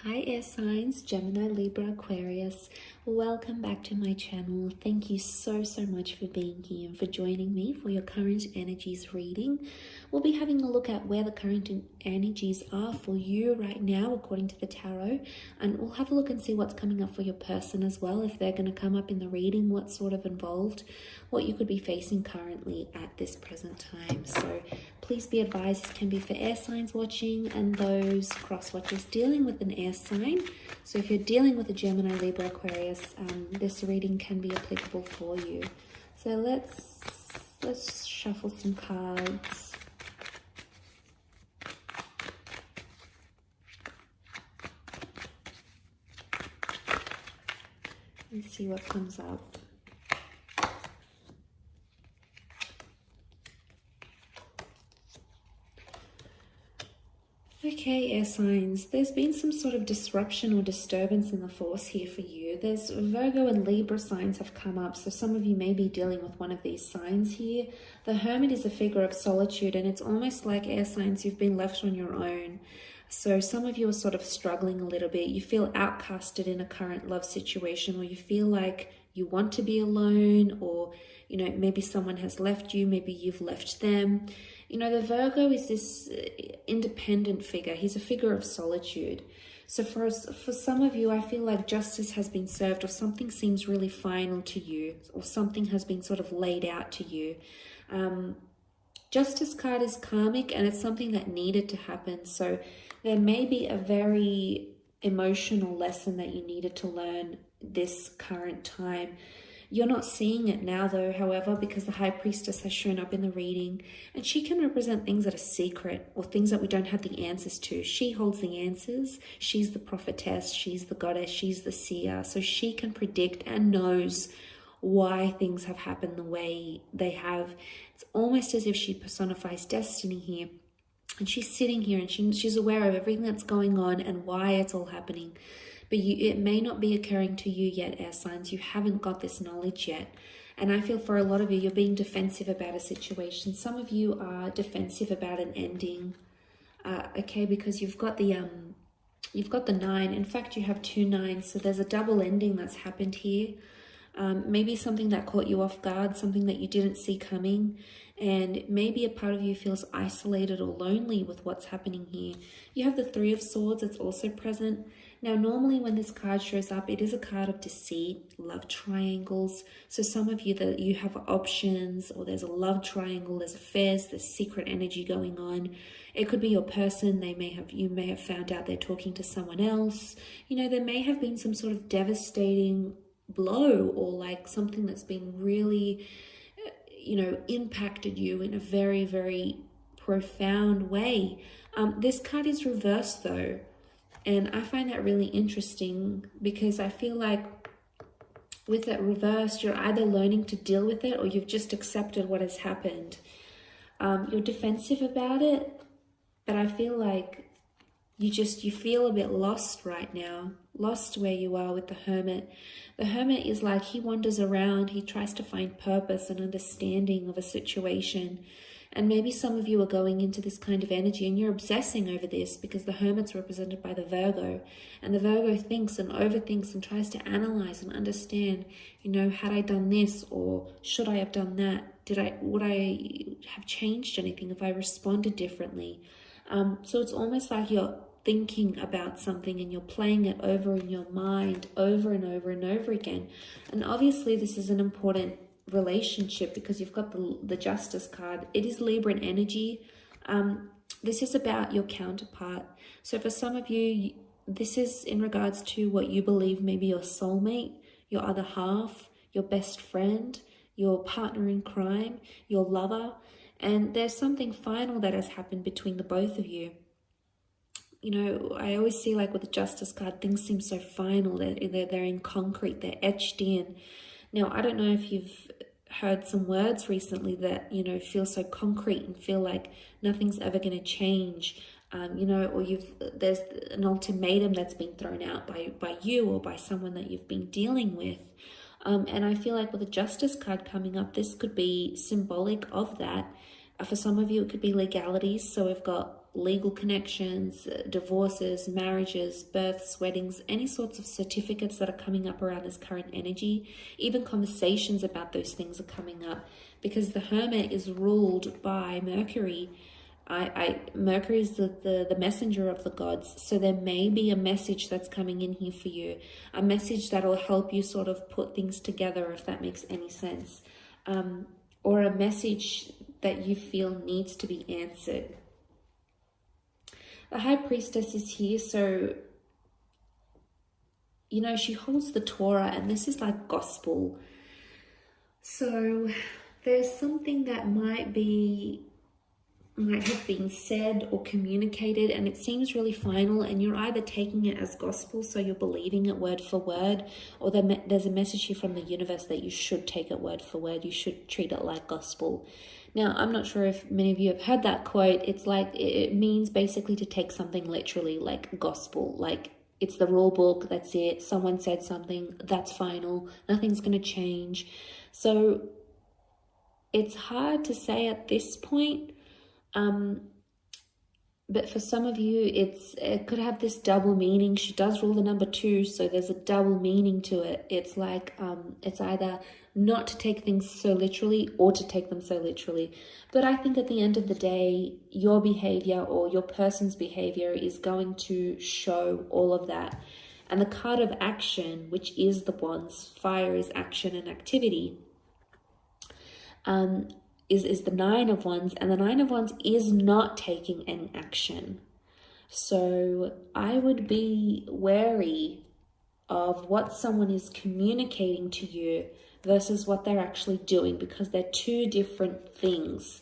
Hi air signs, Gemini, Libra, Aquarius. Welcome back to my channel. Thank you so much for being here and for joining me for your current energies reading. We'll be having a look at where the current energies are for you right now according to the tarot, and we'll have a look and see what's coming up for your person as well, if they're going to come up in the reading, what's sort of involved, what you could be facing currently at this present time. So please be advised, this can be for air signs watching and those cross watchers dealing with an air sign. So if you're dealing with a Gemini, Libra, Aquarius, this reading can be applicable for you. So let's shuffle some cards. And see what comes up. Okay, air signs, there's been some sort of disruption or disturbance in the force here for you. There's Virgo and Libra signs have come up, so some of you may be dealing with one of these signs here. The Hermit is a figure of solitude, and it's almost like air signs, you've been left on your own. So some of you are sort of struggling a little bit. You feel outcasted in a current love situation, or you feel like you want to be alone, or maybe someone has left you, maybe you've left them. The Virgo is this independent figure. He's a figure of solitude. So for some of you, I feel like justice has been served, or something seems really final to you, or something has been sort of laid out to you. Justice card is karmic, and it's something that needed to happen. So there may be a very emotional lesson that you needed to learn this current time. You're not seeing it now though, however, because the High Priestess has shown up in the reading, and she can represent things that are secret or things that we don't have the answers to. She holds the answers. She's the prophetess, she's the goddess, she's the seer. So she can predict and knows why things have happened the way they have. It's almost as if she personifies destiny here. And she's sitting here and she's aware of everything that's going on and why it's all happening. But it may not be occurring to you yet, air signs. You haven't got this knowledge yet. And I feel for a lot of you, you're being defensive about a situation. Some of you are defensive about an ending, okay, because you've got the 9. In fact, you have 2 9s, so there's a double ending that's happened here. Maybe something that caught you off guard, something that you didn't see coming, and maybe a part of you feels isolated or lonely with what's happening here. You have the 3 of Swords, it's also present. Now, normally when this card shows up, it is a card of deceit, love triangles. So some of you, that you have options, or there's a love triangle, there's affairs, there's secret energy going on. It could be your person. You may have found out they're talking to someone else. There may have been some sort of devastating blow, or like something that's been really impacted you in a very, very profound way. This card is reversed though, and I find that really interesting, because I feel like with it reversed, you're either learning to deal with it, or you've just accepted what has happened. You're defensive about it, but I feel like you feel a bit lost right now, lost where you are with the Hermit. The Hermit is like, he wanders around, he tries to find purpose and understanding of a situation. And maybe some of you are going into this kind of energy and you're obsessing over this, because the Hermit's represented by the Virgo. And the Virgo thinks and overthinks and tries to analyze and understand, had I done this, or should I have done that? Would I have changed anything if I responded differently? So it's almost like you're thinking about something and you're playing it over in your mind over and over and over again. And obviously this is an important relationship, because you've got the Justice card. It is Libran energy. This is about your counterpart. So for some of you, this is in regards to what you believe maybe your soulmate, your other half, your best friend, your partner in crime, your lover. And there's something final that has happened between the both of you. I always see, like with the Justice card, things seem so final. They're in concrete, they're etched in. Now, I don't know if you've heard some words recently that, feel so concrete and feel like nothing's ever going to change, or there's an ultimatum that's been thrown out by you or by someone that you've been dealing with. And I feel like with the Justice card coming up, this could be symbolic of that. For some of you, it could be legalities. So we've got legal connections, divorces, marriages, births, weddings, any sorts of certificates that are coming up around this current energy. Even conversations about those things are coming up, because the Hermit is ruled by Mercury. Mercury is the messenger of the gods, so there may be a message that's coming in here for you, a message that will help you sort of put things together, if that makes any sense, or a message that you feel needs to be answered. The High Priestess is here, so you know, she holds the Torah, and this is like gospel. So there's something that might have been said or communicated, and it seems really final, and you're either taking it as gospel, so you're believing it word for word, or there's a message here from the universe that you should take it word for word. You should treat it like gospel. Now, I'm not sure if many of you have heard that quote. It's like, it means basically to take something literally, like gospel, like it's the rule book, that's it. Someone said something, that's final, nothing's going to change. So it's hard to say at this point. But for some of you, it could have this double meaning. She does rule the number 2, so there's a double meaning to it. It's like, it's either not to take things so literally or to take them so literally. But I think at the end of the day, your behavior or your person's behavior is going to show all of that. And the card of action, which is the Wands, fire is action and activity, is the Nine of Wands, and the Nine of Wands is not taking any action. So I would be wary of what someone is communicating to you versus what they're actually doing, because they're two different things.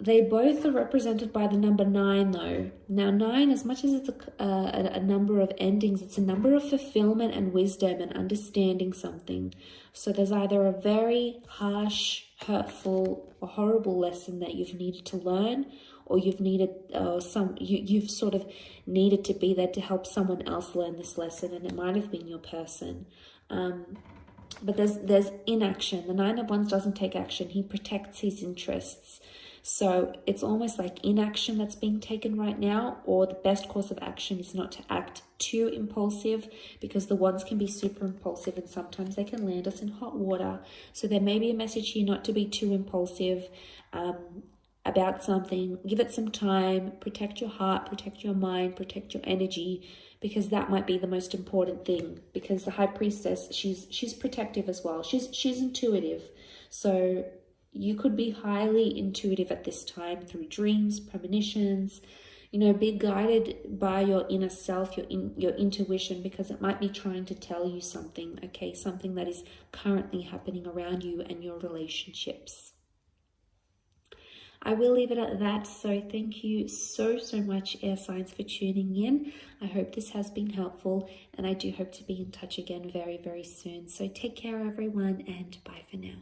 They both are represented by the number 9 though. Now 9, as much as it's a number of endings, it's a number of fulfillment and wisdom and understanding something. So there's either a very harsh, hurtful, or horrible lesson that you've needed to learn, or you've needed you've sort of needed to be there to help someone else learn this lesson, and it might have been your person. But there's inaction. The Nine of Wands doesn't take action. He protects his interests. So it's almost like inaction that's being taken right now, or the best course of action is not to act too impulsive, because the Wands can be super impulsive and sometimes they can land us in hot water. So there may be a message here not to be too impulsive about something. Give it some time, protect your heart, protect your mind, protect your energy, because that might be the most important thing. Because the High Priestess, she's protective as well. She's intuitive. So you could be highly intuitive at this time through dreams, premonitions. You know, be guided by your inner self, your intuition, because it might be trying to tell you something, okay? Something that is currently happening around you and your relationships. I will leave it at that. So thank you so much, air signs, for tuning in. I hope this has been helpful, and I do hope to be in touch again very, very soon. So take care, everyone, and bye for now.